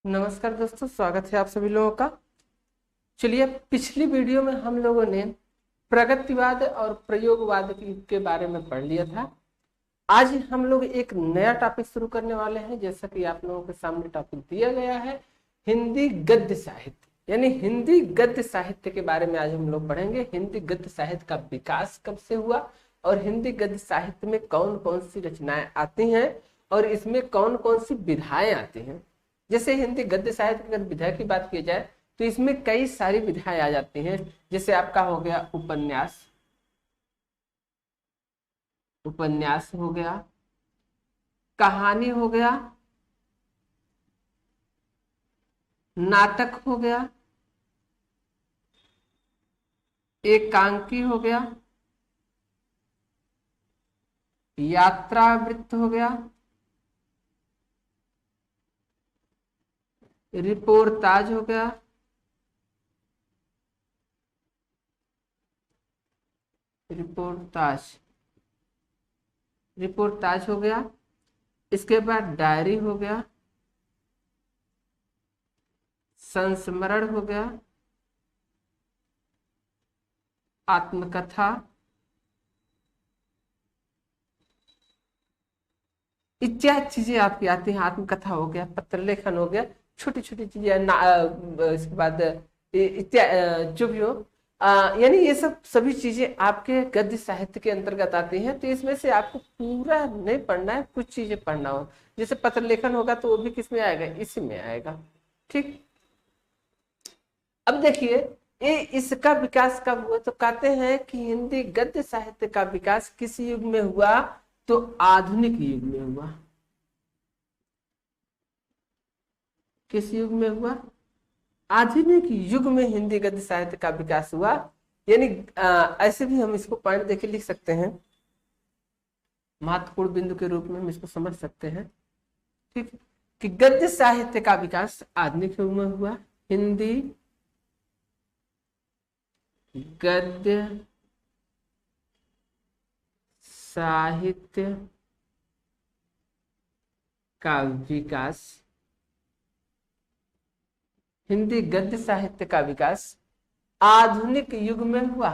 नमस्कार दोस्तों, स्वागत है आप सभी लोगों का। चलिए, पिछली वीडियो में हम लोगों ने प्रगतिवाद और प्रयोगवाद के बारे में पढ़ लिया था। आज हम लोग एक नया टॉपिक शुरू करने वाले हैं। जैसा कि आप लोगों के सामने टॉपिक दिया गया है, हिंदी गद्य साहित्य, यानी हिंदी गद्य साहित्य के बारे में आज हम लोग पढ़ेंगे। हिंदी गद्य साहित्य का विकास कब से हुआ और हिंदी गद्य साहित्य में कौन कौन सी रचनाएं आती हैं और इसमें कौन कौन सी विधाएं आती हैं। जैसे हिंदी गद्य साहित्य की अगर विधा की बात की जाए तो इसमें कई सारी विधाएं आ जाती हैं। जैसे आपका हो गया उपन्यास, उपन्यास हो गया, कहानी हो गया, नाटक हो गया, एकांकी हो गया, यात्रावृत्त हो गया, रिपोर्टाज हो गया, रिपोर्टाज रिपोर्टाज हो गया। इसके बाद डायरी हो गया, संस्मरण हो गया, आत्मकथा इत्यादि चीजें आपकी आती हैं। आत्मकथा हो गया, पत्र लेखन हो गया, छोटी छोटी चीजें इसके बाद इत्यादि जो भी हो, यानी ये सब सभी चीजें आपके गद्य साहित्य के अंतर्गत आती हैं। तो इसमें से आपको पूरा नहीं पढ़ना है, कुछ चीजें पढ़ना हो। जैसे पत्र लेखन होगा तो वो भी किस में आएगा, इसी में आएगा। ठीक, अब देखिए ये इसका विकास कब हुआ, तो कहते हैं कि हिंदी गद्य साहित्य का विकास किस युग में हुआ, तो आधुनिक युग में हुआ। किस युग में हुआ, आधुनिक युग में हिंदी गद्य साहित्य का विकास हुआ। यानी ऐसे भी हम इसको पॉइंट देके लिख सकते हैं, महत्वपूर्ण बिंदु के रूप में हम इसको समझ सकते हैं। ठीक, कि गद्य साहित्य का विकास आधुनिक युग में हुआ। हिंदी गद्य साहित्य का विकास, हिंदी गद्य साहित्य का विकास आधुनिक युग में हुआ।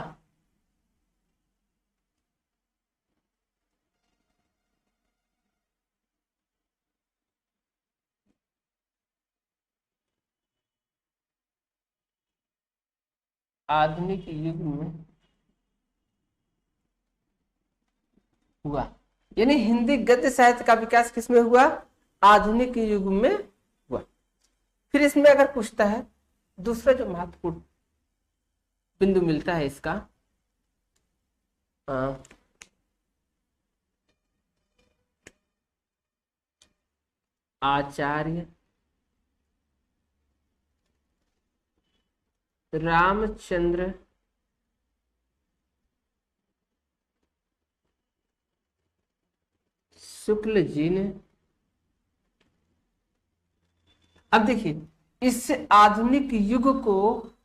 आधुनिक युग में हुआ, यानी हिंदी गद्य साहित्य का विकास किसमें हुआ, आधुनिक युग में हुआ। फिर इसमें अगर पूछता है, दूसरा जो महत्वपूर्ण बिंदु मिलता है इसका, आचार्य रामचंद्र शुक्ल जी ने, अब देखिए इस आधुनिक युग को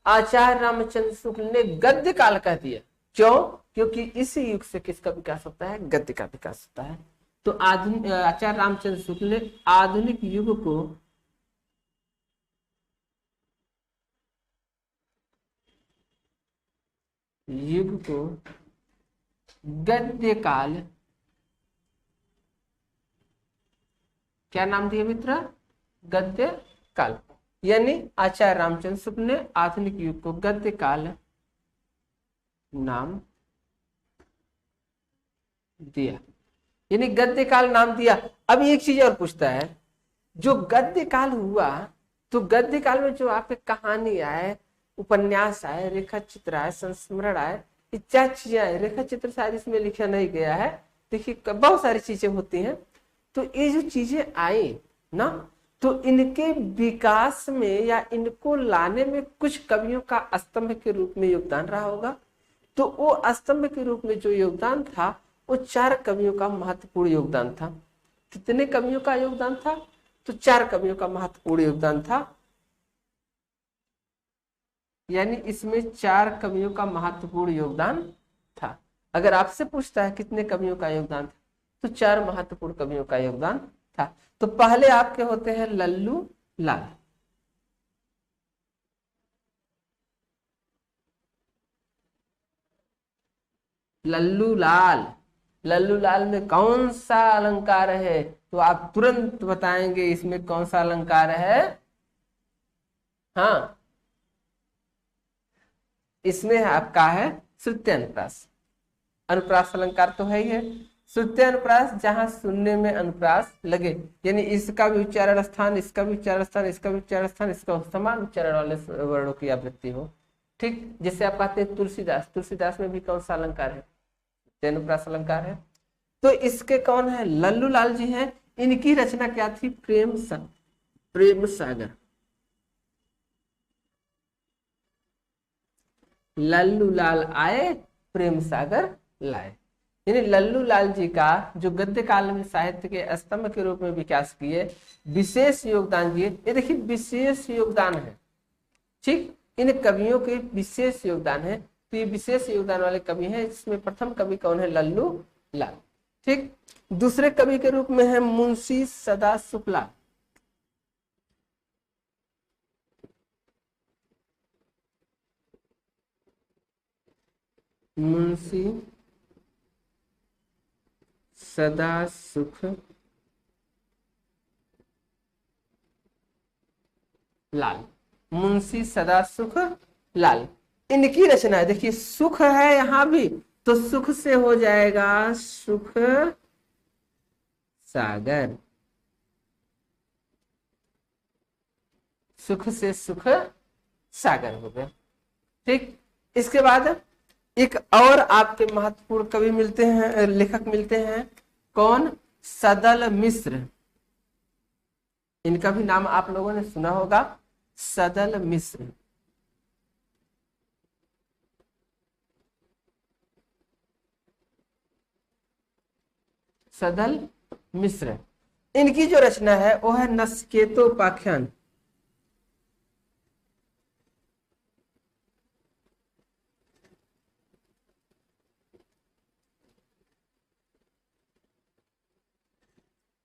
आचार्य रामचंद्र शुक्ल ने गद्य काल कह दिया। क्यों, क्योंकि इस युग से किसका विकास होता है, गद्य का विकास होता है। तो आधुनिक आचार्य रामचंद्र शुक्ल ने आधुनिक युग को गद्य काल, क्या नाम दिया मित्र, गद्य काल। यानी आचार्य रामचंद्र शुक्ल ने आधुनिक युग को गद्य काल नाम दिया, यानी गद्य काल नाम दिया। अब एक चीज और पूछता है, जो गद्य काल हुआ तो गद्य काल में जो आपके कहानी आए, उपन्यास आए, रेखा चित्र आए, संस्मरण आए, इत्यादि चीजें आए। रेखा चित्र शायद इसमें लिखा नहीं गया है, देखिए बहुत सारी चीजें होती हैं। तो ये जो चीजें आई ना, तो इनके विकास में या इनको लाने में कुछ कवियों का स्तंभ के रूप में योगदान रहा होगा। तो वो स्तंभ के रूप में जो योगदान था वो 4 कवियों का महत्वपूर्ण योगदान था। कितने कवियों का योगदान था, तो 4 कवियों का महत्वपूर्ण योगदान था। यानी इसमें 4 कवियों का महत्वपूर्ण योगदान था। अगर आपसे पूछता है कितने कवियों का योगदान था, तो 4 महत्वपूर्ण कवियों का योगदान था। तो पहले आपके होते हैं लल्लू लाल, लल्लू लाल, लल्लू लाल में कौन सा अलंकार है? तो आप तुरंत बताएंगे इसमें कौन सा अलंकार है। हाँ, इसमें आपका है श्रुत्य अनुप्रास। अनुप्रास अलंकार तो है ही है। श्रुत्य अनुप्रास जहां सुनने में अनुप्रास लगे, यानी इसका भी उच्चारण स्थान, इसका भी उच्चारण स्थान, इसका भी उच्चारण स्थान, इसका समान उच्चारण वाले वर्णों की आवृत्ति हो। ठीक, जैसे आप कहते हैं तुलसीदास, तुलसीदास में भी कौन सा अलंकार है? अनुप्रास अलंकार है। तो इसके कौन है? लल्लू लाल जी हैं। इनकी रचना क्या थी? प्रेम सागर। लल्लू लाल आए, प्रेम सागर लाए। यानी लल्लू लाल जी का जो गद्य काल में साहित्य के स्तंभ के रूप में विकास किए, विशेष योगदान दिए। ये देखिए विशेष योगदान है। ठीक, इन कवियों के विशेष योगदान है। तो ये विशेष योगदान वाले कवि हैं। इसमें प्रथम कवि कौन है? लल्लू लाल। ठीक, दूसरे कवि के रूप में है मुंशी सदा शुक्ला। मुंशी सदा सुख लाल, मुंशी सदा सुख लाल, इनकी रचना है। देखिए सुख है यहां भी, तो सुख से हो जाएगा सुख सागर। सुख से सुख सागर हो गया। ठीक, इसके बाद एक और आपके महत्वपूर्ण कवि मिलते हैं, लेखक मिलते हैं। कौन? सदल मिश्र। इनका भी नाम आप लोगों ने सुना होगा, सदल मिश्र। सदल मिश्र, इनकी जो रचना है वो है नचिकेतोपाख्यान।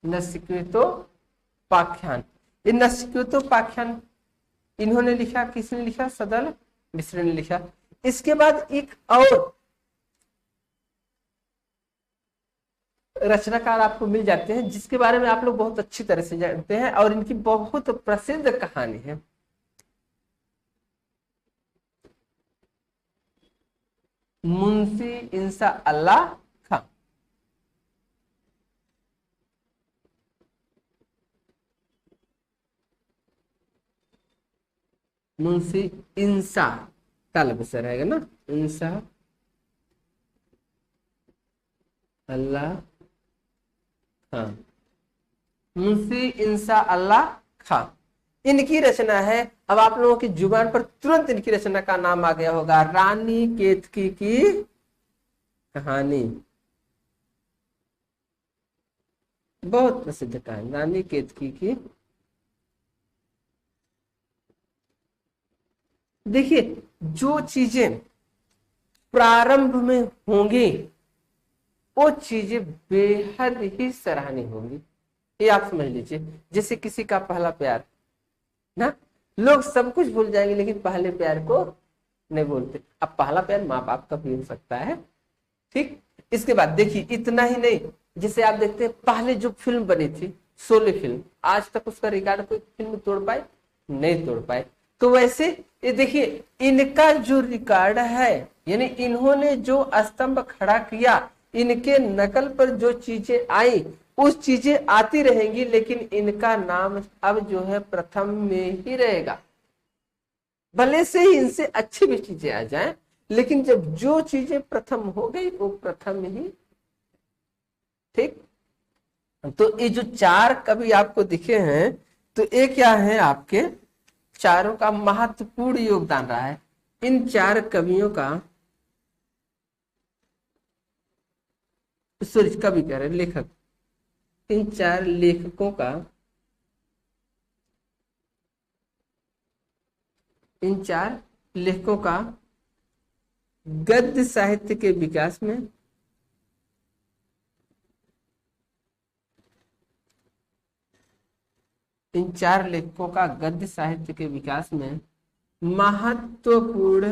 नचिकेतोपाख्यान, ये नचिकेतोपाख्यान इन्होंने लिखा। किसने लिखा? सदल मिश्र ने लिखा। इसके बाद एक और रचनाकार आपको मिल जाते हैं जिसके बारे में आप लोग बहुत अच्छी तरह से जानते हैं और इनकी बहुत प्रसिद्ध कहानी है। मुंशी इंसा अल्लाह खां। मुंशी इंसा, तालब से रहेगा ना, इंसा अल्लाह खां, मुंशी इंसा अल्लाह खां, इनकी रचना है। अब आप लोगों की जुबान पर तुरंत इनकी रचना का नाम आ गया होगा, रानी केतकी की कहानी। बहुत प्रसिद्ध कहानी रानी केतकी की। देखिए जो चीजें प्रारंभ में होंगी वो चीजें बेहद ही सराहनीय होंगी, ये आप समझ लीजिए। जैसे किसी का पहला प्यार ना, लोग सब कुछ भूल जाएंगे लेकिन पहले प्यार को नहीं बोलते। अब पहला प्यार माँ बाप का भी हो सकता है। ठीक, इसके बाद देखिए इतना ही नहीं, जैसे आप देखते हैं पहले जो फिल्म बनी थी शोले फिल्म, आज तक उसका रिकॉर्ड कोई फिल्म तोड़ पाए? नहीं तोड़ पाए। तो वैसे ये देखिए इनका जो रिकॉर्ड है, यानी इन्होंने जो स्तंभ खड़ा किया, इनके नकल पर जो चीजें आई उस चीजें आती रहेंगी, लेकिन इनका नाम अब जो है प्रथम में ही रहेगा। भले से ही इनसे अच्छी भी चीजें आ जाएं, लेकिन जब जो चीजें प्रथम हो गई वो प्रथम ही। ठीक, तो ये जो चार कवि आपको दिखे हैं, तो ये क्या है? आपके चारों का महत्वपूर्ण योगदान रहा है। इन चार कवियों का, सॉरी कवि कह रहे लेखक, इन चार लेखकों का, इन चार लेखकों का गद्य साहित्य के विकास में इन चार लेखकों का गद्य साहित्य के विकास में महत्वपूर्ण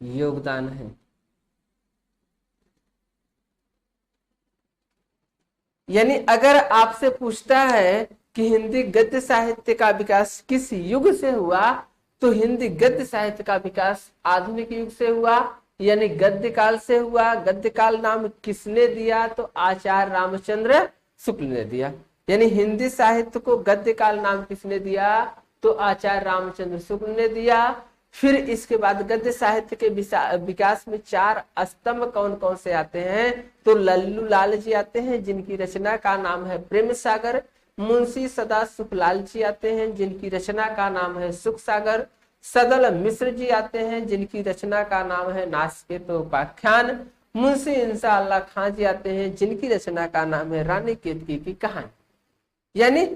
योगदान है। यानी अगर आपसे पूछता है कि हिंदी गद्य साहित्य का विकास किस युग से हुआ, तो हिंदी गद्य साहित्य का विकास आधुनिक युग से हुआ, यानी गद्य काल से हुआ। गद्य काल नाम किसने दिया? तो आचार्य रामचंद्र शुक्ल ने दिया। यानी हिंदी साहित्य को गद्य काल नाम किसने दिया? तो आचार्य रामचंद्र शुक्ल ने दिया। फिर इसके बाद गद्य साहित्य के विकास में 4 स्तंभ कौन कौन से आते हैं? तो लल्लू लाल जी आते हैं, जिनकी रचना का नाम है प्रेम सागर। मुंशी सदा सुखलाल जी आते हैं, जिनकी रचना का नाम है सुख सागर। सदल मिश्र जी आते हैं, जिनकी रचना का नाम है नास्केत उपाख्यान। मुंशी इंशाअल्लाह खां जी आते हैं, जिनकी रचना का नाम है रानी केतकी की कहानी। यानी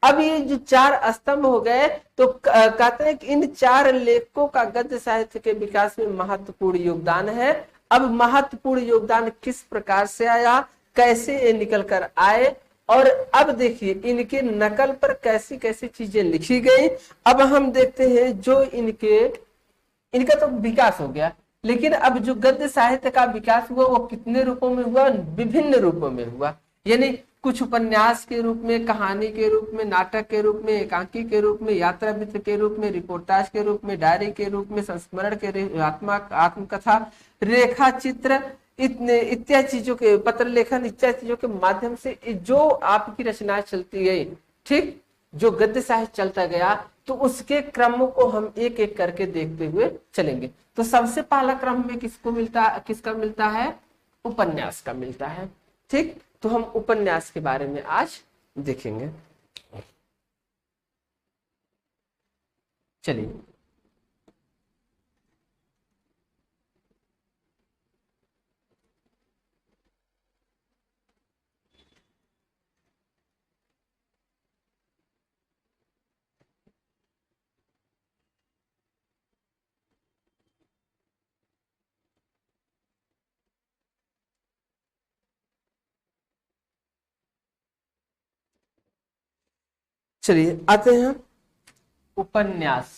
अब ये जो 4 स्तंभ हो गए, तो कहते हैं कि इन 4 लेखकों का गद्य साहित्य के विकास में महत्वपूर्ण योगदान है। अब महत्वपूर्ण योगदान किस प्रकार से आया, कैसे ये निकल कर आए, और अब देखिए इनके नकल पर कैसी कैसी चीजें लिखी गई। अब हम देखते हैं जो इनका तो विकास हो गया, लेकिन अब जो गद्य साहित्य का विकास हुआ वो कितने रूपों में हुआ? विभिन्न रूपों में हुआ। यानी कुछ उपन्यास के रूप में, कहानी के रूप में, नाटक के रूप में, एकांकी के रूप में, यात्रा मित्र के रूप में, रिपोर्टाज के रूप में, डायरी के रूप में, संस्मरण के आत्मकथा, रेखा चित्र, इत्यादि चीजों के, पत्र लेखन, इत्यादि चीजों के माध्यम से जो आपकी रचनाएं चलती गई, ठीक, जो गद्य साहित्य चलता गया, तो उसके क्रम को हम एक एक करके देखते हुए चलेंगे। तो सबसे पहला क्रम में किसका मिलता है? उपन्यास का मिलता है। ठीक, तो हम उपन्यास के बारे में आज देखेंगे। चलिए, आते हैं उपन्यास।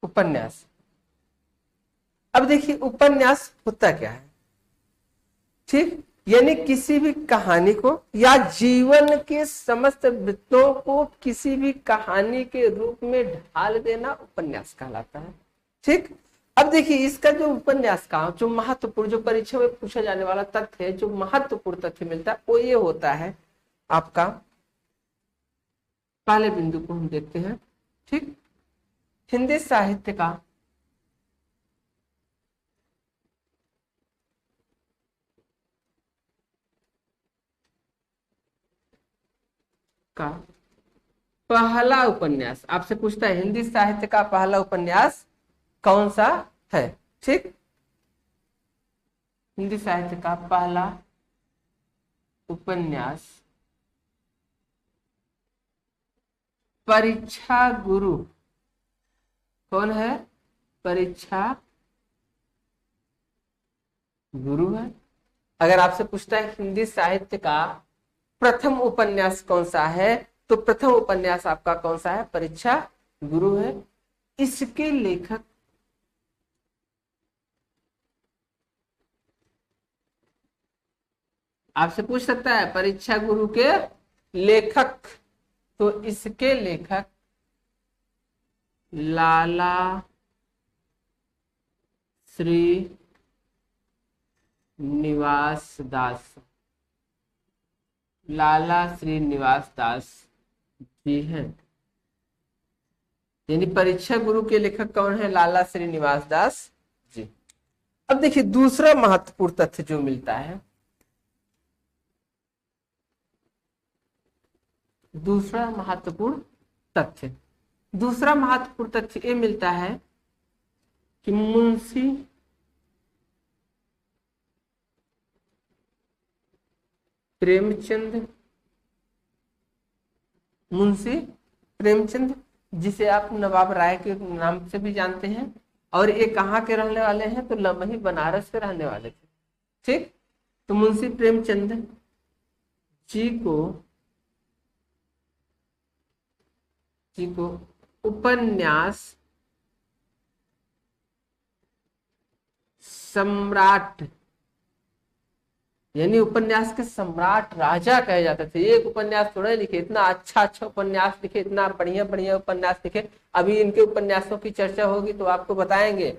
उपन्यास, अब देखिए उपन्यास होता क्या है। ठीक, यानी किसी भी कहानी को या जीवन के समस्त वृत्तों को किसी भी कहानी के रूप में ढाल देना उपन्यास कहलाता है। ठीक, अब देखिए इसका जो उपन्यास का जो महत्वपूर्ण, जो परीक्षा में पूछा जाने वाला तथ्य है, जो महत्वपूर्ण तथ्य मिलता है, वो ये होता है आपका, पहले बिंदु को हम देखते हैं। ठीक, हिंदी साहित्य का पहला उपन्यास आपसे पूछता है, हिंदी साहित्य का पहला उपन्यास कौन सा है? ठीक, हिंदी साहित्य का पहला उपन्यास परीक्षा गुरु। कौन है? परीक्षा गुरु है। अगर आपसे पूछता है हिंदी साहित्य का प्रथम उपन्यास कौन सा है, तो प्रथम उपन्यास आपका कौन सा है? परीक्षा गुरु है। इसके लेखक आपसे पूछ सकता है परीक्षा गुरु के लेखक, तो इसके लेखक लाला श्री निवास दास, लाला श्रीनिवास दास जी हैं। यानी परीक्षा गुरु के लेखक कौन है? लाला श्रीनिवास दास जी। अब देखिए दूसरा महत्वपूर्ण तथ्य जो मिलता है, दूसरा महत्वपूर्ण तथ्य ये मिलता है कि मुंशी प्रेमचंद, जिसे आप नवाब राय के नाम से भी जानते हैं, और ये कहाँ के रहने वाले हैं? तो लमही बनारस के रहने वाले थे। ठीक, तो मुंशी प्रेमचंद जी को जी को उपन्यास सम्राट, यानी उपन्यास के सम्राट राजा कहे जाते थे। एक उपन्यास थोड़े लिखे, इतना अच्छा अच्छा उपन्यास लिखे, इतना बढ़िया बढ़िया उपन्यास लिखे। अभी इनके उपन्यासों की चर्चा होगी तो आपको बताएंगे,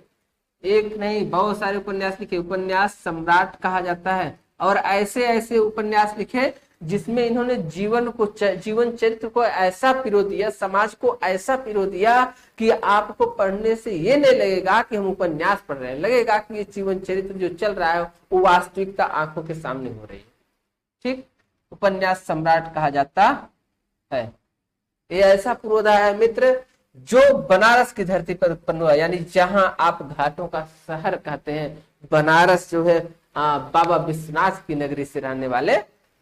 एक नहीं बहुत सारे उपन्यास लिखे, उपन्यास सम्राट कहा जाता है। और ऐसे ऐसे उपन्यास लिखे जिसमें इन्होंने जीवन को, जीवन चरित्र को ऐसा पिरो दिया, समाज को ऐसा पिरो दिया कि आपको पढ़ने से ये नहीं लगेगा कि हम उपन्यास पढ़ रहे हैं, लगेगा कि ये जीवन चरित्र जो चल रहा है वो वास्तविकता आंखों के सामने हो रही है। ठीक, उपन्यास सम्राट कहा जाता है। ये ऐसा पुरोधा है मित्र जो बनारस की धरती पर उत्पन्न हुआ, यानी जहां आप घाटों का शहर कहते हैं, बनारस जो है बाबा विश्वनाथ की नगरी से रहने वाले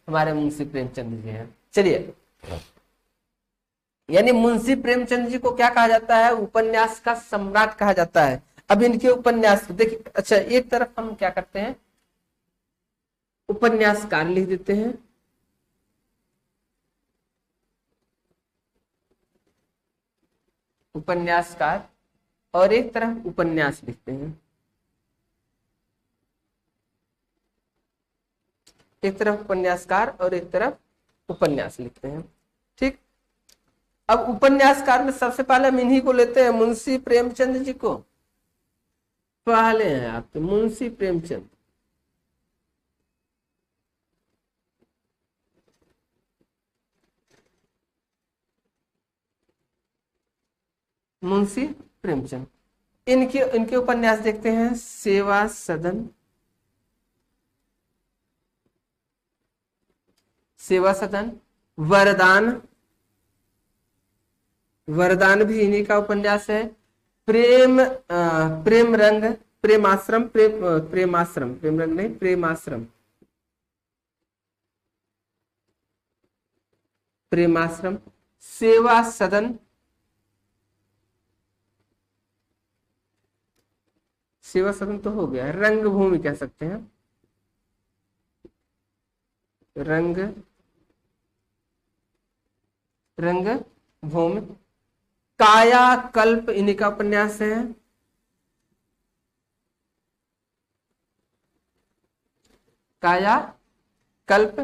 हमारे मुंशी प्रेमचंद जी हैं। चलिए, यानी मुंशी प्रेमचंद जी को क्या कहा जाता है, उपन्यास का सम्राट कहा जाता है। अब इनके उपन्यास देखिए, अच्छा एक तरफ हम क्या करते हैं, उपन्यासकार लिख देते हैं, उपन्यासकार, और एक तरफ उपन्यास लिखते हैं, एक तरफ उपन्यासकार और एक तरफ उपन्यास लिखते हैं। ठीक, अब उपन्यासकार में सबसे पहले हम इन्हीं को लेते हैं, मुंशी प्रेमचंद जी को पहले हैं आपके, मुंशी प्रेमचंद। मुंशी प्रेमचंद, इनके इनके उपन्यास देखते हैं, सेवा सदन, सेवा सदन, वरदान, वरदान भी इन्हीं का उपन्यास है, प्रेम प्रेम रंग, प्रेमाश्रम, प्रेमाश्रम, प्रेम रंग नहीं, प्रेमाश्रम, प्रेमाश्रम, सेवा सदन, सेवा सदन तो हो गया, रंगभूमि कह सकते हैं, रंग रंगभूमि, कायाकल्प इन्हीं का उपन्यास है, कायाकल्प,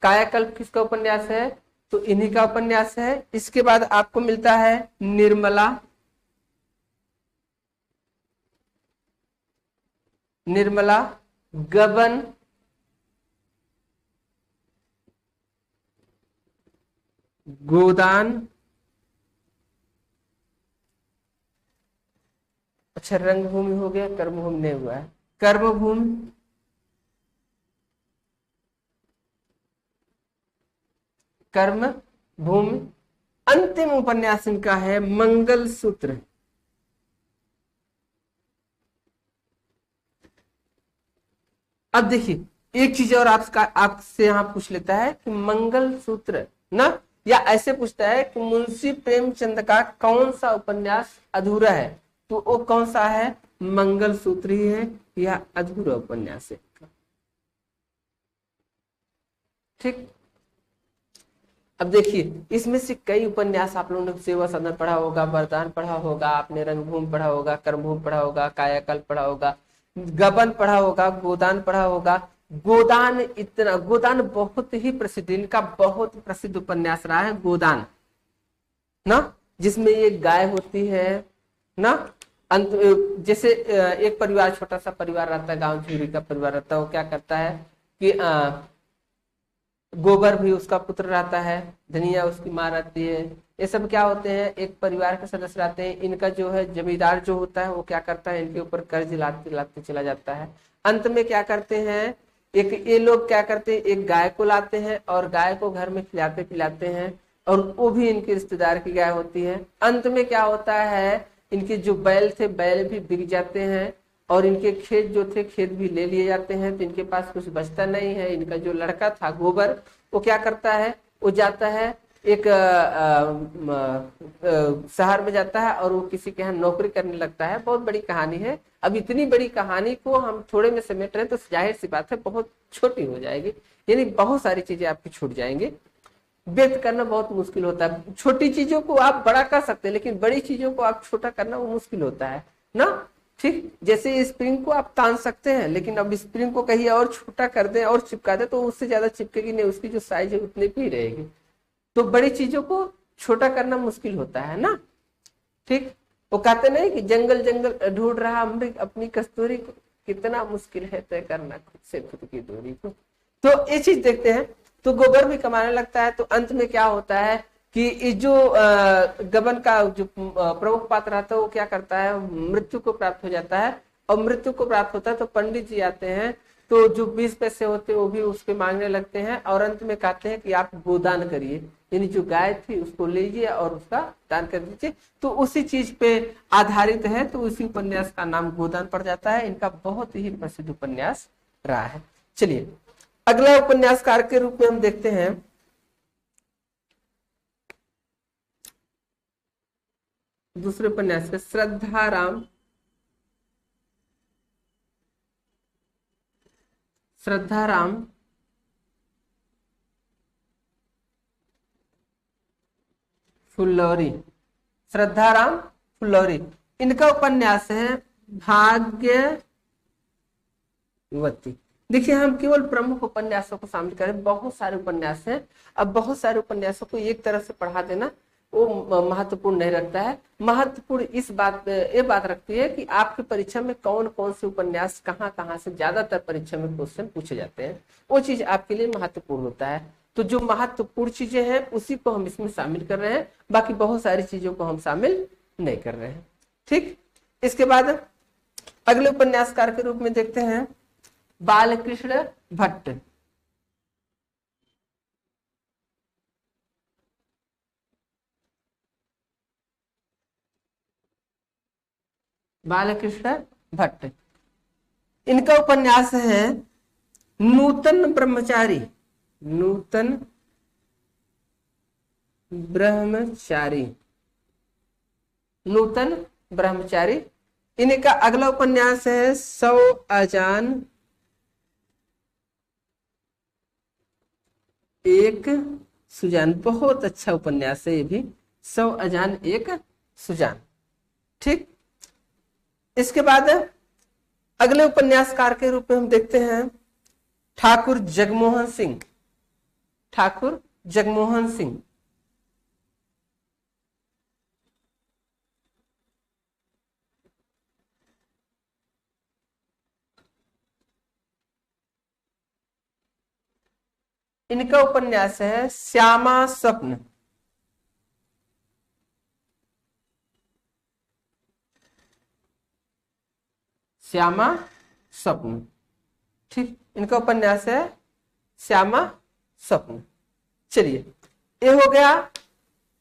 कायाकल्प किसका उपन्यास है, तो इन्हीं का उपन्यास है। इसके बाद आपको मिलता है निर्मला, निर्मला, गबन, गोदान, अच्छा रंगभूमि हो गया, कर्मभूमि नहीं हुआ है, कर्मभूमि, कर्म भूमि, अंतिम उपन्यास इनका है मंगलसूत्र। अब देखिए एक चीज और आपसे यहाँ पूछ लेता है कि मंगलसूत्र ना, या ऐसे पूछता है कि मुंशी प्रेमचंद का कौन सा उपन्यास अधूरा है, तो वो कौन सा है, मंगलसूत्र ही है, या अधूरा उपन्यास है। ठीक, अब देखिए इसमें से कई उपन्यास आप लोगों ने सेवा सदन पढ़ा होगा, वरदान पढ़ा होगा, आपने रंगभूमि पढ़ा होगा, कर्मभूमि पढ़ा होगा, कायाकल्प पढ़ा होगा, गबन पढ़ा होगा, गोदान पढ़ा होगा। गोदान इतना, गोदान बहुत ही प्रसिद्ध, इनका बहुत प्रसिद्ध उपन्यास रहा है गोदान ना, जिसमें एक गाय होती है ना, अंत जैसे एक परिवार, छोटा सा परिवार रहता है, गांव झूरी का परिवार रहता है, वो क्या करता है कि गोबर भी उसका पुत्र रहता है, धनिया उसकी माँ रहती है, ये सब क्या होते हैं, एक परिवार के सदस्य रहते हैं। इनका जो है जमींदार जो होता है वो क्या करता है, इनके ऊपर कर्ज लाते लाते चला जाता है। अंत में क्या करते हैं, एक ये लोग क्या करते हैं, एक गाय को लाते हैं और गाय को घर में खिलाते पिलाते हैं, और वो भी इनके रिश्तेदार की गाय होती है। अंत में क्या होता है, इनके जो बैल थे, बैल भी बिक जाते हैं, और इनके खेत जो थे, खेत भी ले लिए जाते हैं, तो इनके पास कुछ बचता नहीं है। इनका जो लड़का था गोबर, वो क्या करता है, वो जाता है एक शहर में जाता है और वो किसी के यहाँ नौकरी करने लगता है। बहुत बड़ी कहानी है, अब इतनी बड़ी कहानी को हम थोड़े में समेट रहे हैं तो जाहिर सी बात है बहुत छोटी हो जाएगी, यानी बहुत सारी चीजें आपकी छूट जाएंगी। व्यक्त करना बहुत मुश्किल होता है। छोटी चीजों को आप बड़ा कर सकते हैं, लेकिन बड़ी चीजों को आप छोटा करना वो मुश्किल होता है ना। ठीक, जैसे स्प्रिंग को आप तान सकते हैं, लेकिन अब स्प्रिंग को कहीं और छोटा कर दें और चिपका दें तो उससे ज्यादा चिपकेगी नहीं, उसकी जो साइज है उतनी भी रहेगी। तो बड़ी चीजों को छोटा करना मुश्किल होता है ना। ठीक, वो कहते नहीं कि जंगल जंगल ढूंढ रहा अमृत अपनी कस्तूरी को, कितना मुश्किल है तय करना खुद से खुद की दूरी को। तो ये चीज देखते हैं। तो गोबर भी कमाने लगता है, तो अंत में क्या होता है कि इस जो गबन का जो प्रमुख पात्र रहता है वो क्या करता है, मृत्यु को प्राप्त हो जाता है। और मृत्यु को प्राप्त होता है तो पंडित जी आते हैं, तो जो 20 पैसे होते हैं वो भी उसके मांगने लगते हैं, और अंत में कहते हैं कि आप गोदान करिए, यानी जो गाय थी उसको लीजिए और उसका दान कर दीजिए। तो उसी चीज पे आधारित है, तो उसी उपन्यास का नाम गोदान पड़ जाता है। इनका बहुत ही प्रसिद्ध उपन्यास रहा है। चलिए अगला उपन्यासकार के रूप में हम देखते हैं दूसरे उपन्यास के श्रद्धाराम। श्रद्धाराम फुल्लौरी। श्रद्धाराम फुल्लौरी, इनका उपन्यास है भाग्यवती। देखिए हम केवल प्रमुख उपन्यासों को शामिल करें, बहुत सारे उपन्यास हैं। अब बहुत सारे उपन्यासों को एक तरह से पढ़ा देना वो महत्वपूर्ण नहीं रखता है। महत्वपूर्ण इस बात ये बात रखती है कि आपके परीक्षा में कौन कौन से उपन्यास कहाँ से ज्यादातर परीक्षा में क्वेश्चन पूछे जाते हैं, वो चीज आपके लिए महत्वपूर्ण होता है। तो जो महत्वपूर्ण चीजें हैं उसी को हम इसमें शामिल कर रहे हैं, बाकी बहुत सारी चीजों को हम शामिल नहीं कर रहे हैं। ठीक, इसके बाद अगले उपन्यासकार के रूप में देखते हैं बालकृष्ण भट्ट। बालकृष्ण भट्ट, इनका उपन्यास है नूतन ब्रह्मचारी। नूतन ब्रह्मचारी, नूतन ब्रह्मचारी। इनका अगला उपन्यास है 100 अजान एक सुजान। बहुत अच्छा उपन्यास है ये भी, 100 अजान एक सुजान। ठीक, इसके बाद अगले उपन्यासकार के रूप में हम देखते हैं ठाकुर जगमोहन सिंह। ठाकुर जगमोहन सिंह, इनका उपन्यास है श्यामा स्वप्न। श्यामा स्वप्न। ठीक, इनका उपन्यास है श्यामा स्वप्न। चलिए ये हो गया।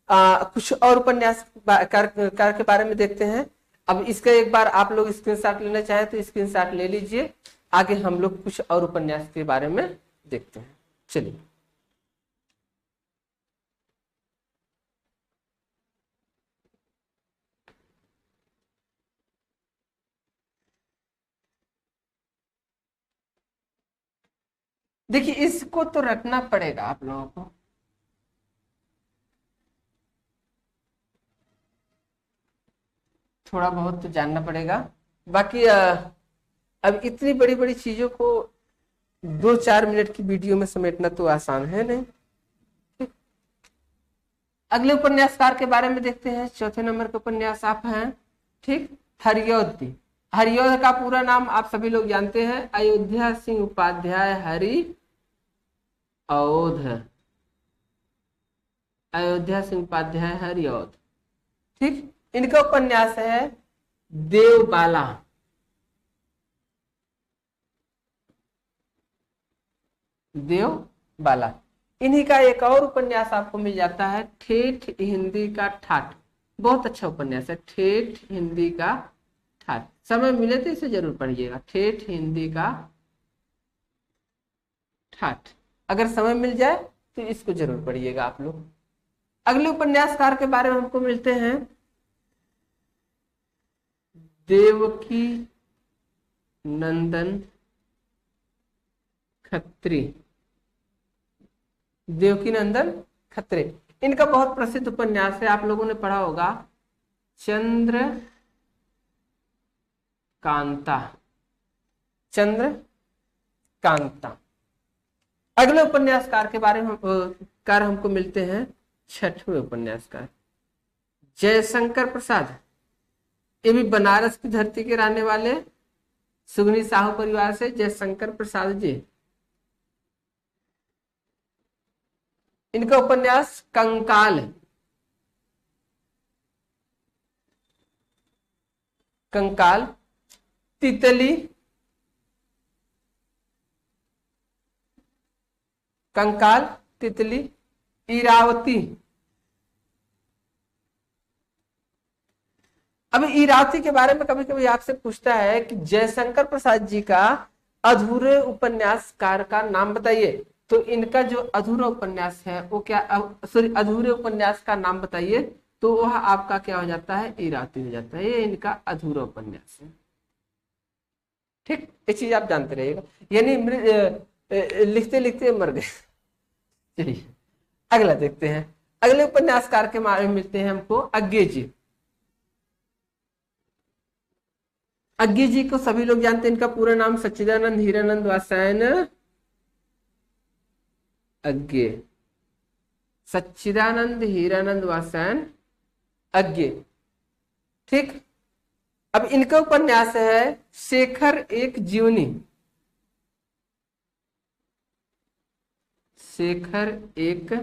कुछ और उपन्यास कार के बारे में देखते हैं। अब इसका एक बार आप लोग स्क्रीनशॉट लेना चाहें तो स्क्रीनशॉट ले लीजिए। आगे हम लोग कुछ और उपन्यास के बारे में देखते हैं। चलिए देखिए, इसको तो रटना पड़ेगा आप लोगों को, थोड़ा बहुत तो जानना पड़ेगा। बाकी अब इतनी बड़ी बड़ी चीजों को 2-4 मिनट की वीडियो में समेटना तो आसान है नहीं। ठीक? अगले उपन्यासकार के बारे में देखते हैं। चौथे नंबर के उपन्यास आप हैं, ठीक, हरिऔध। हरिऔध का पूरा नाम आप सभी लोग जानते हैं, अयोध्या सिंह उपाध्याय हरि औध। अयोध्या सिंह उपाध्याय हरिऔध। ठीक, इनका उपन्यास है देवबाला। देवबाला। इन्हीं का एक और उपन्यास आपको मिल जाता है ठेठ हिंदी का ठाठ। बहुत अच्छा उपन्यास है, ठेठ हिंदी का ठाठ। समय मिले तो इसे जरूर पढ़िएगा, ठेठ हिंदी का ठाठ। अगर समय मिल जाए तो इसको जरूर पढ़िएगा आप लोग। अगले उपन्यासकार के बारे में हमको मिलते हैं देवकी नंदन खत्री। देवकी नंदन खत्रे। इनका बहुत प्रसिद्ध उपन्यास है, आप लोगों ने पढ़ा होगा, चंद्र कांता। चंद्र कांता। अगले उपन्यासकार के बारे में कार हमको मिलते हैं, छठवें उपन्यासकार जयशंकर प्रसाद। ये भी बनारस की धरती के रहने वाले सुगनी साहू परिवार से जयशंकर प्रसाद जी। इनका उपन्यास कंकाल। कंकाल, तितली, कंकाल, तितली, इरावती। अब इरावती के बारे में कभी कभी आपसे पूछता है कि जयशंकर प्रसाद जी का अधूरे उपन्यासकार का नाम बताइए, तो इनका जो अधूरा उपन्यास है वो क्या, सॉरी, अधूरे उपन्यास का नाम बताइए, तो वह आपका क्या हो जाता है, इरावती हो जाता है। ये इनका अधूरा उपन्यास है। ठीक, ये चीज आप जानते रहिएगा, यानी लिखते लिखते मर गए। चलिए अगला देखते हैं। अगले उपन्यासकार के बारे में मिलते हैं हमको अज्ञे जी। अज्ञे जी को सभी लोग जानते हैं, इनका पूरा नाम सच्चिदानंद हीरानंद वात्स्यायन अज्ञे। सच्चिदानंद हीरानंद वात्स्यायन अज्ञे। ठीक, अब इनका उपन्यास है शेखर एक जीवनी। शेखर एक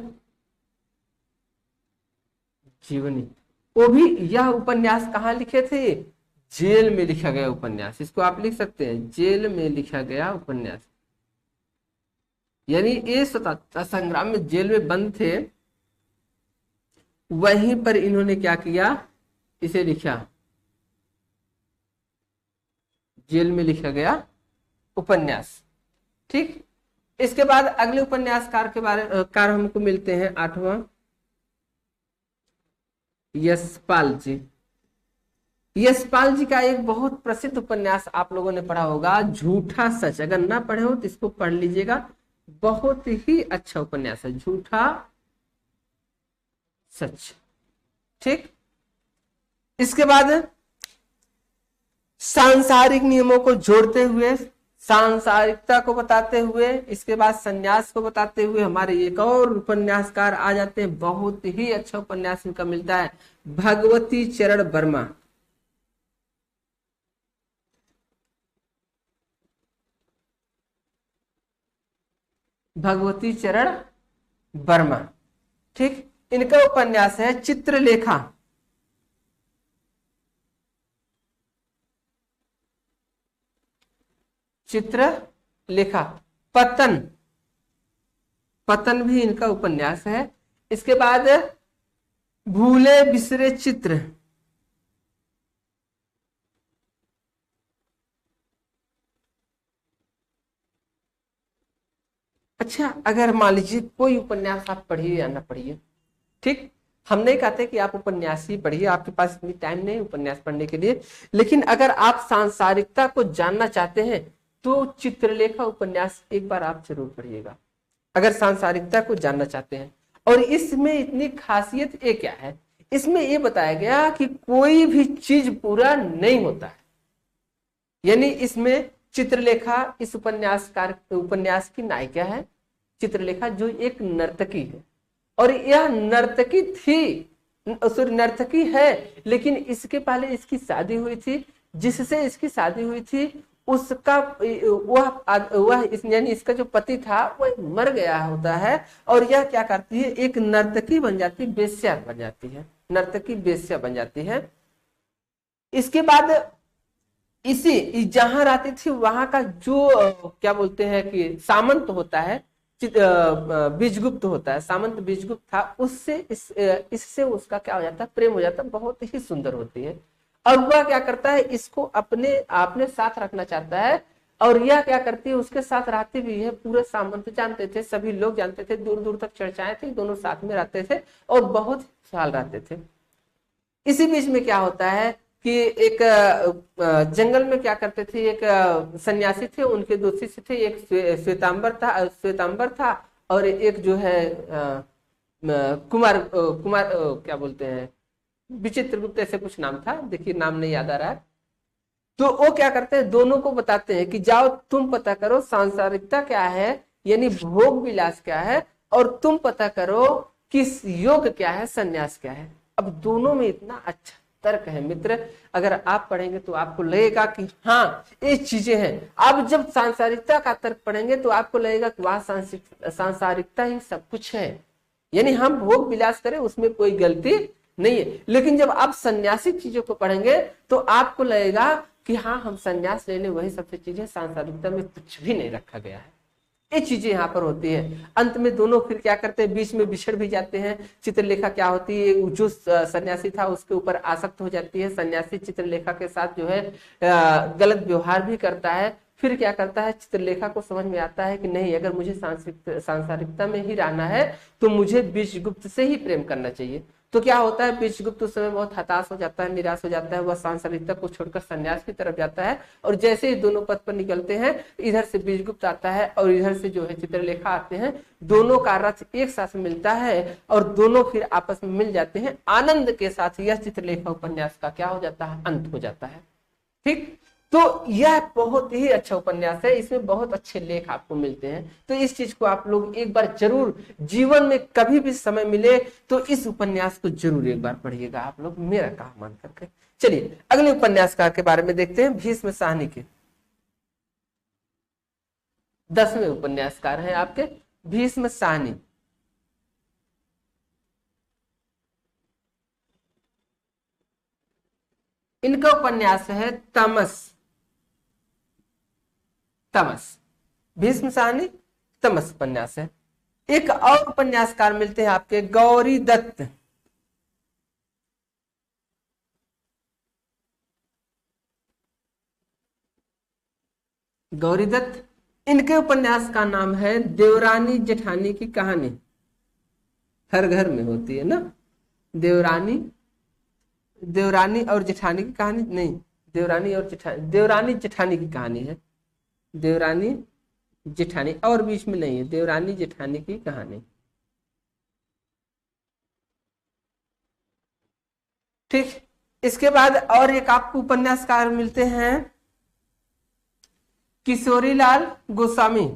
जीवनी। वो भी, यह उपन्यास कहाँ लिखे थे, जेल में लिखा गया उपन्यास। इसको आप लिख सकते हैं, जेल में लिखा गया उपन्यास। यानी ये स्वतंत्रता संग्राम में जेल में बंद थे, वहीं पर इन्होंने क्या किया, इसे लिखा, जेल में लिखा गया उपन्यास। ठीक, इसके बाद अगले उपन्यासकार के बारे कार हमको मिलते हैं, 8वां यशपाल जी। यशपाल जी का एक बहुत प्रसिद्ध उपन्यास आप लोगों ने पढ़ा होगा, झूठा सच। अगर ना पढ़े हो तो इसको पढ़ लीजिएगा, बहुत ही अच्छा उपन्यास है, झूठा सच। ठीक, इसके बाद सांसारिक नियमों को जोड़ते हुए, सांसारिकता को बताते हुए, इसके बाद संन्यास को बताते हुए हमारे एक और उपन्यासकार आ जाते हैं, बहुत ही अच्छा उपन्यास इनका मिलता है, भगवती चरण वर्मा। भगवती चरण वर्मा। ठीक, इनका उपन्यास है चित्रलेखा। चित्रलेखा। पतन। पतन भी इनका उपन्यास है। इसके बाद भूले बिसरे चित्र। अच्छा, अगर मान लीजिए कोई उपन्यास आप पढ़िए या ना पढ़िए, ठीक, हम नहीं कहते कि आप उपन्यास ही पढ़िए, आपके पास इतनी टाइम नहीं उपन्यास पढ़ने के लिए, लेकिन अगर आप सांसारिकता को जानना चाहते हैं तो चित्रलेखा उपन्यास एक बार आप जरूर पढ़िएगा, अगर सांसारिकता को जानना चाहते हैं। और इसमें इतनी खासियत ये क्या है, इसमें ये बताया गया कि कोई भी चीज पूरा नहीं होता है। यानी इसमें चित्रलेखा, इस उपन्यास की नायिका है चित्रलेखा, जो एक नर्तकी है, और यह नर्तकी थी, सॉरी नर्तकी है, लेकिन इसके पहले इसकी शादी हुई थी, जिससे इसकी शादी हुई थी उसका यानी इसका जो पति था वह मर गया होता है, और यह क्या करती है, एक नर्तकी बन जाती है, वेश्या बन जाती है, नर्तकी वेश्या बन जाती है। इसके बाद इसी जहां रहती थी वहां का जो क्या बोलते हैं कि सामंत होता है, बीजगुप्त होता है, सामंत बीजगुप्त था, उससे इससे उसका क्या हो जाता है, प्रेम हो जाता है, बहुत ही सुंदर होती है। और वह क्या करता है, इसको अपने साथ रखना चाहता है, और यह क्या करती है, उसके साथ रहती भी है। पूरे सामंत जानते थे, सभी लोग जानते थे, दूर दूर तक चर्चाएं थी, दोनों साथ में रहते थे और बहुत साल रहते थे। इसी बीच में क्या होता है कि एक जंगल में क्या करते थे, एक सन्यासी थे, उनके दो शिष्य थे, एक श्वेतांबर था और एक जो है क्या बोलते हैं, विचित्र गुप्त ऐसे कुछ नाम था, देखिए नाम नहीं याद आ रहा है। तो वो क्या करते हैं, दोनों को बताते हैं कि जाओ तुम पता करो सांसारिकता क्या है, यानी भोग विलास क्या है, और तुम पता करो कि योग क्या है, संन्यास क्या है। अब दोनों में इतना अच्छा तर्क है मित्र, अगर आप पढ़ेंगे तो आपको लगेगा कि हाँ ये चीजें हैं। आप जब सांसारिकता का तर्क पढ़ेंगे तो आपको लगेगा कि वह सांसारिकता ही सब कुछ है, यानी हम भोग विलास करें उसमें कोई गलती नहीं है। लेकिन जब आप सन्यासी चीजों को पढ़ेंगे तो आपको लगेगा कि हाँ हम सन्यास ले लें, वही सबसे चीजें, सांसारिकता में कुछ भी नहीं रखा गया है। ये चीजें यहाँ पर होती है। अंत में दोनों फिर क्या करते हैं, बीच में बिछड़ भी जाते हैं। चित्रलेखा क्या होती है, जो सन्यासी था उसके ऊपर आसक्त हो जाती है, सन्यासी चित्रलेखा के साथ जो है गलत व्यवहार भी करता है। फिर क्या करता है, चित्रलेखा को समझ में आता है कि नहीं, अगर मुझे सांसारिकता में ही रहना है तो मुझे विषगुप्त से ही प्रेम करना चाहिए। तो क्या होता है, विषगुप्त उस समय बहुत हताश हो जाता है, निराश हो जाता है, वह सांसारिकता को छोड़कर संन्यास की तरफ जाता है। और जैसे ही दोनों पथ पर निकलते हैं, इधर से विषगुप्त आता है और इधर से जो है चित्रलेखा आते हैं, दोनों का रथ एक साथ मिलता है और दोनों फिर आपस में मिल जाते हैं। आनंद के साथ यह चित्रलेखा उपन्यास का क्या हो जाता है, अंत हो जाता है। ठीक, तो यह बहुत ही अच्छा उपन्यास है, इसमें बहुत अच्छे लेख आपको मिलते हैं। तो इस चीज को आप लोग एक बार जरूर जीवन में कभी भी समय मिले तो इस उपन्यास को जरूर एक बार पढ़िएगा आप लोग, मेरा कहा मान करके। चलिए अगले उपन्यासकार के बारे में देखते हैं, भीष्म साहनी के 10वें उपन्यासकार हैं आपके भीष्म साहनी। इनका उपन्यास है तमस। तमस, भीष्म साहनी तमस उपन्यास है। एक और उपन्यासकार मिलते हैं आपके गौरी दत्त। गौरी दत्त, इनके उपन्यास का नाम है देवरानी जेठानी की कहानी। हर घर में होती है ना देवरानी, देवरानी और जेठानी की कहानी, नहीं देवरानी और जेठानी, देवरानी जेठानी की कहानी है, देवरानी जेठानी, और बीच में नहीं है, देवरानी जेठानी की कहानी। ठीक, इसके बाद और एक आपको उपन्यासकार मिलते हैं किशोरीलाल गोस्वामी।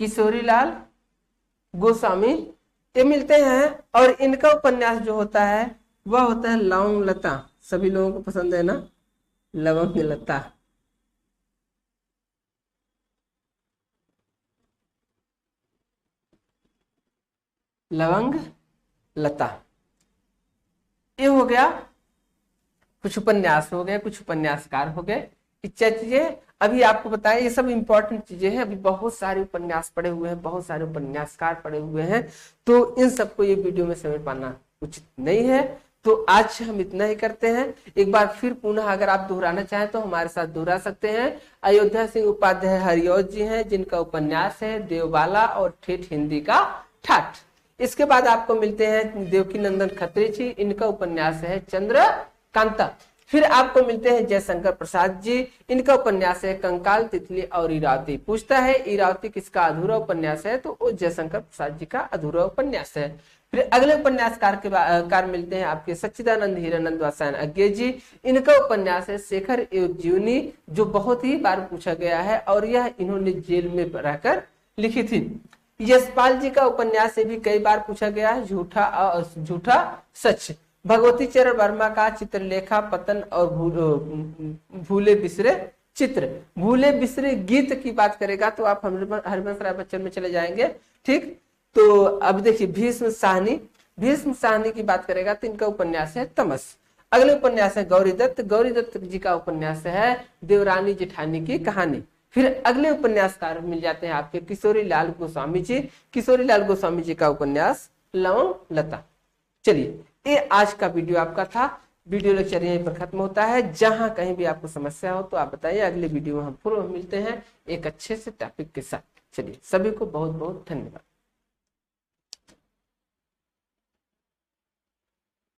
किशोरीलाल गोस्वामी ये मिलते हैं, और इनका उपन्यास जो होता है वह होता है लवंग लता। सभी लोगों को पसंद है ना लवंग लता। लवंग लता, ये हो गया, कुछ उपन्यास हो गए, कुछ उपन्यासकार हो गए। इच्छा चीजें अभी आपको बताएं, ये सब इंपॉर्टेंट चीजें हैं। अभी बहुत सारे उपन्यास पढ़े हुए हैं, बहुत सारे उपन्यासकार पढ़े हुए हैं, तो इन सबको ये वीडियो में समझ पाना उचित नहीं है। तो आज हम इतना ही करते हैं। एक बार फिर पुनः अगर आप दोहराना चाहें तो हमारे साथ दोहरा सकते हैं। अयोध्या सिंह उपाध्याय हरिऔध जी हैं, जिनका उपन्यास है देवबाला और ठेठ हिंदी का ठाठ। इसके बाद आपको मिलते हैं देवकी नंदन खत्री जी, इनका उपन्यास है चंद्रकांता। फिर आपको मिलते हैं जयशंकर प्रसाद जी, इनका उपन्यास है कंकाल, तितली और इरावती। पूछता है इरावती किसका अधूरा उपन्यास है, तो वो जयशंकर प्रसाद जी का अधूरा उपन्यास है। फिर अगले उपन्यासकार के कार मिलते हैं आपके सच्चिदानंद हीरानंद वात्स्यायन अज्ञे जी, इनका उपन्यास है शेखर एवं जीवनी, जो बहुत ही बार पूछा गया है और यह इन्होंने जेल में रहकर लिखी थी। यशपाल जी का उपन्यास से भी कई बार पूछा गया है, झूठा सच। भगवती चरण वर्मा का चित्रलेखा, पतन और भूले बिसरे चित्र। भूले बिसरे गीत की बात करेगा तो आप हरिवंश राय बच्चन में चले जाएंगे। ठीक, तो अब देखिए भीष्म साहनी, भीष्म साहनी की बात करेगा तो इनका उपन्यास है तमस। अगले उपन्यास है गौरी दत्त, गौरी दत्त जी का उपन्यास है देवरानी जेठानी की कहानी। फिर अगले उपन्यासकार मिल जाते हैं आपके किशोरीलाल गोस्वामी जी, किशोरीलाल गोस्वामी जी का उपन्यास लवंग लता। चलिए ये आज का वीडियो आपका था। वीडियो लेक्चर यहीं पर खत्म होता है। जहां कहीं भी आपको समस्या हो तो आप बताइए, अगले वीडियो में हम पूर्व मिलते हैं एक अच्छे से टॉपिक के साथ। चलिए सभी को बहुत बहुत धन्यवाद।